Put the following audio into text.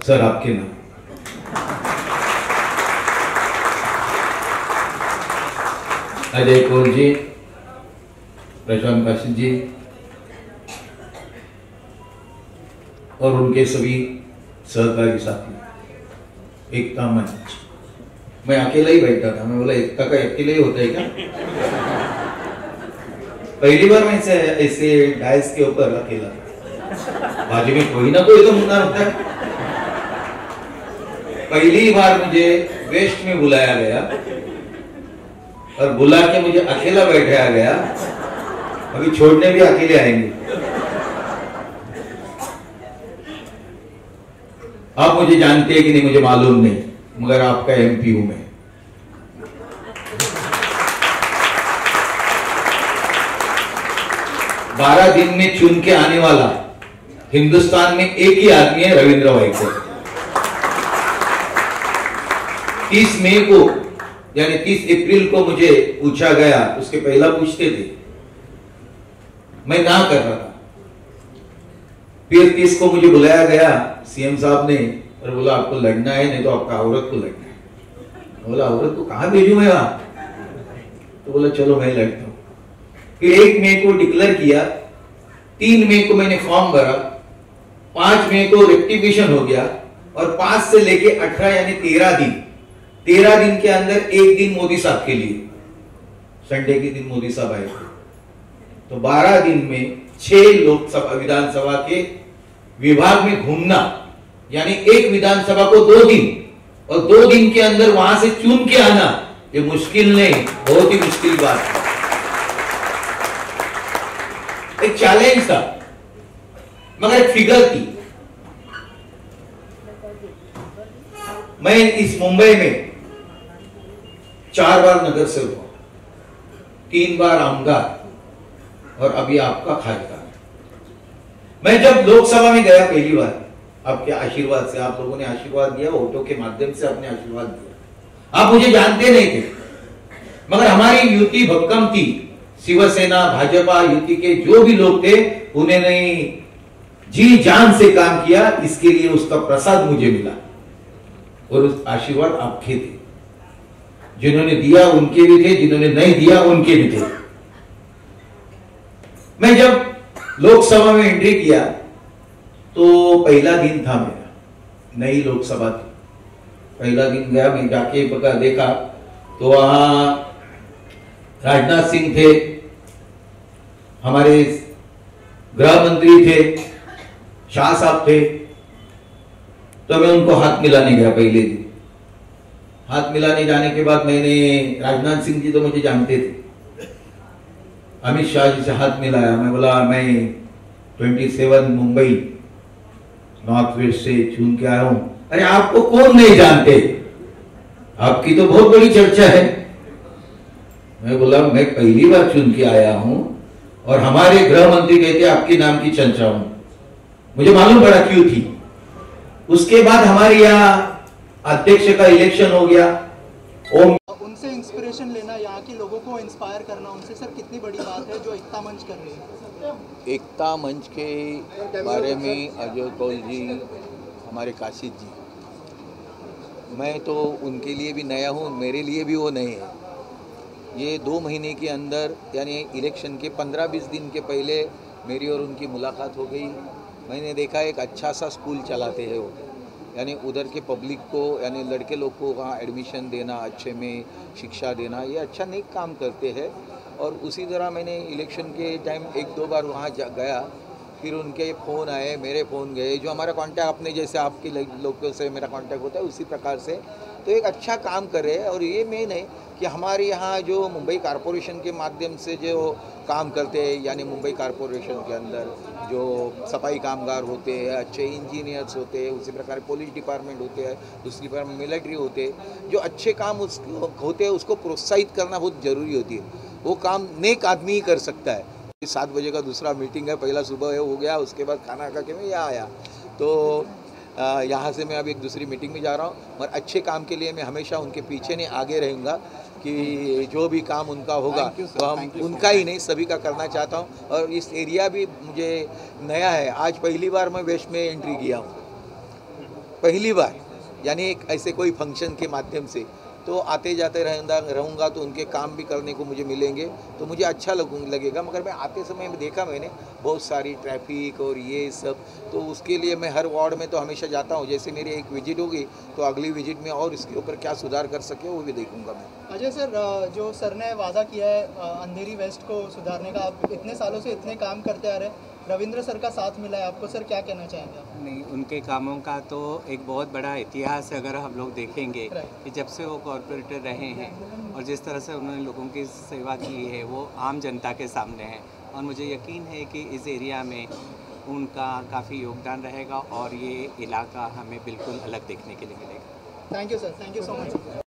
Sir आपके नाम। अजय कौर जी, प्रशांत काशिद जी और उनके सभी सहकारी साथी, एकता मंच। मैं अकेला ही बैठा था, मैं बोला एकता का अकेला ही होता है क्या? पहली बार मैं ऐसे डायस के ऊपर अकेला, बाजू में कोई ना कोई तो मुन्ना होता है। पहली बार मुझे वेस्ट में बुलाया गया और बुला के मुझे अकेला बैठाया गया। अभी छोड़ने भी अकेले आएंगे। आप मुझे जानते हैं कि नहीं मुझे मालूम नहीं, मगर आपका एमपी हूं मैं। बारह दिन में चुन के आने वाला हिंदुस्तान में एक ही आदमी है, रविंद्र वाइकर। 30 मई को यानी 30 अप्रैल को मुझे पूछा गया, उसके पहला पूछते थे, मैं ना कर रहा था। फिर 30 को मुझे बुलाया गया सीएम साहब ने और बोला आपको लड़ना है, नहीं तो आपका औरत को लड़ना है। बोला औरत को कहां भेजू मैं वहां? तो बोला चलो मैं लड़ता हूं। फिर 1 मई को डिक्लेयर किया, 3 मई को मैंने फॉर्म भरा, 5 मई को रेक्टिफिकेशन हो गया और 5 से लेके 18 यानी 13 दिन के अंदर एक दिन मोदी साहब के लिए, संडे के दिन मोदी साहब आए थे। तो 12 दिन में 6 लोकसभा विधानसभा के विभाग में घूमना, यानी एक विधानसभा को 2 दिन और 2 दिन के अंदर वहां से चुन के आना, ये मुश्किल नहीं, बहुत ही मुश्किल बात है। एक चैलेंज था, मगर एक फिगर थी। मैं इस मुंबई में 4 बार नगर सेवक हुआ, 3 बार आमदार और अभी आपका खासदार। मैं जब लोकसभा में गया पहली बार, आपके आशीर्वाद से, आप लोगों ने आशीर्वाद दिया, वोटों के माध्यम से आपने आशीर्वाद दिया। आप मुझे जानते नहीं थे, मगर हमारी युति भक्कम थी। शिवसेना भाजपा युति के जो भी लोग थे, उन्हें नहीं जी जान से काम किया, इसके लिए उसका प्रसाद मुझे मिला और उस आशीर्वाद आपके थे। जिन्होंने दिया उनके भी थे, जिन्होंने नहीं दिया उनके भी थे। मैं जब लोकसभा में एंट्री किया तो पहला दिन था मेरा, नई लोकसभा थी। पहला दिन गया, मैं जाके पका देखा तो वहां राजनाथ सिंह थे, हमारे गृह मंत्री थे, शाह साहब थे। तो मैं उनको हाथ मिलाने गया पहले दिन। हाथ मिलाने जाने के बाद मैंने, राजनाथ सिंह जी तो मुझे जानते थे, अमित शाह जी से हाथ मिलाया। मैं बोला मैं 27 मुंबई नॉर्थ वेस्ट से चुन के आया हूं। अरे आपको कौन नहीं जानते, आपकी तो बहुत बड़ी चर्चा है। मैं बोला मैं पहली बार चुन के आया हूं और हमारे गृह मंत्री कहते आपके नाम की चर्चा हूं। मुझे मालूम पड़ा क्यों थी। उसके बाद हमारे यहाँ अध्यक्ष का इलेक्शन हो गया। उनसे इंस्पिरेशन लेना, यहाँ के लोगों को इंस्पायर करना, उनसे सर कितनी बड़ी बात है जो एकता मंच कर रही है। एकता मंच के बारे में अजय कौल जी, हमारे काशिद जी, मैं तो उनके लिए भी नया हूँ, मेरे लिए भी वो नए हैं। ये 2 महीने के अंदर यानी इलेक्शन के 15-20 दिन के पहले मेरी और उनकी मुलाकात हो गई। मैंने देखा एक अच्छा सा स्कूल चलाते हैं वो, यानी उधर के पब्लिक को, यानी लड़के लोग को वहाँ एडमिशन देना, अच्छे में शिक्षा देना, ये अच्छा नेक काम करते हैं। और उसी तरह मैंने इलेक्शन के टाइम 1-2 बार वहाँ गया, फिर उनके फ़ोन आए, मेरे फ़ोन गए, जो हमारा कांटेक्ट अपने जैसे आपके लोगों से मेरा कांटेक्ट होता है उसी प्रकार से। तो एक अच्छा काम कर रहे हैं। और ये मेन है कि हमारे यहाँ जो मुंबई कॉरपोरेशन के माध्यम से जो काम करते हैं, यानी मुंबई कॉरपोरेशन के अंदर जो सफाई कामगार होते हैं, अच्छे इंजीनियर्स होते हैं, उसी प्रकार पुलिस डिपार्टमेंट होते हैं, दूसरी बार मिलिट्री होते हैं, जो अच्छे काम होते हैं उसको प्रोत्साहित करना बहुत ज़रूरी होती है। वो काम नेक आदमी ही कर सकता है। 7 बजे का दूसरा मीटिंग है, पहला सुबह हो गया, उसके बाद खाना खा के मैं यहाँ आया। तो यहाँ से मैं अभी एक दूसरी मीटिंग में जा रहा हूँ। और अच्छे काम के लिए मैं हमेशा उनके पीछे नहीं आगे रहूँगा कि जो भी काम उनका होगा तो हम उनका ही नहीं सभी का करना चाहता हूँ। और इस एरिया भी मुझे नया है, आज पहली बार मैं वेस्ट में एंट्री किया हूँ, पहली बार, यानी एक ऐसे कोई फंक्शन के माध्यम से। तो आते जाते रहूँगा तो उनके काम भी करने को मुझे मिलेंगे, तो मुझे अच्छा लगेगा। मगर मैं आते समय में देखा मैंने बहुत सारी ट्रैफिक और ये सब, तो उसके लिए मैं हर वार्ड में तो हमेशा जाता हूँ। जैसे मेरी एक विजिट होगी तो अगली विजिट में और इसके ऊपर क्या सुधार कर सके वो भी देखूँगा मैं। अजय सर, जो सर ने वादा किया है अंधेरी वेस्ट को सुधारने का, आप इतने सालों से इतने काम करते आ रहे हैं, रविंद्र सर का साथ मिला है आपको, सर क्या कहना चाहेंगे आप? नहीं, उनके कामों का तो एक बहुत बड़ा इतिहास है। अगर हम लोग देखेंगे कि जब से वो कॉरपोरेटर रहे हैं और जिस तरह से उन्होंने लोगों की सेवा की है वो आम जनता के सामने है। और मुझे यकीन है कि इस एरिया में उनका काफ़ी योगदान रहेगा और ये इलाका हमें बिल्कुल अलग देखने के लिए मिलेगा। Thank you sir, thank you so much.